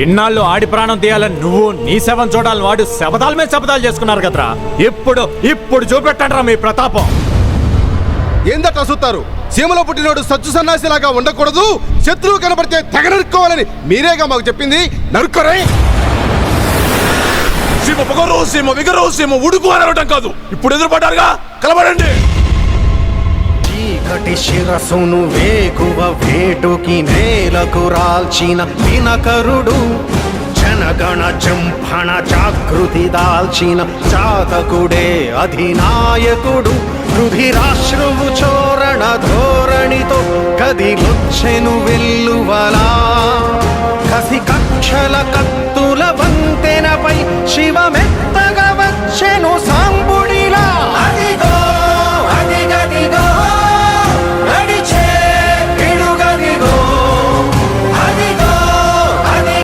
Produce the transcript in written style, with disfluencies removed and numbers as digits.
ఇన్నాళ్ళు ఆడి ప్రాణం తీయాలని నువ్వు నీ శవం చూడాలని వాడు శపథాల మీద శపథాలు చేసుకున్నారు కదరా. ఇప్పుడు చూపెట్టండిరా మీ ప్రతాపం. ఏందట్లా చూస్తారు? సీమలో పుట్టినోడు సచ్చు సన్నాసిలాగా ఉండకూడదు, శత్రువు కనబడితే తెగ నరుక్కోవాలని మీరేగా మాకు చెప్పింది. నరుక్కరే. సీమ పొగరు, సీమ విగరు, సీమ ఉడుకు అనడం కాదు. ఇప్పుడు ఎదురుపడ్డారుగా, కలబడండి. చీకటి శిరసును వేకువ వేటుకి నేలకు రాల్చిన దినకరుడు, జనగణ జంభణ జాగృతి దాల్చిన చాతకుడే అధినాయకుడు. రుధిరాశ్రువు చోరణ ధోరణితో కదిలొచ్చెను వెల్లువలా, కసి కక్షల కత్తుల వంతెనపై శివమెత్తగా వచ్చెను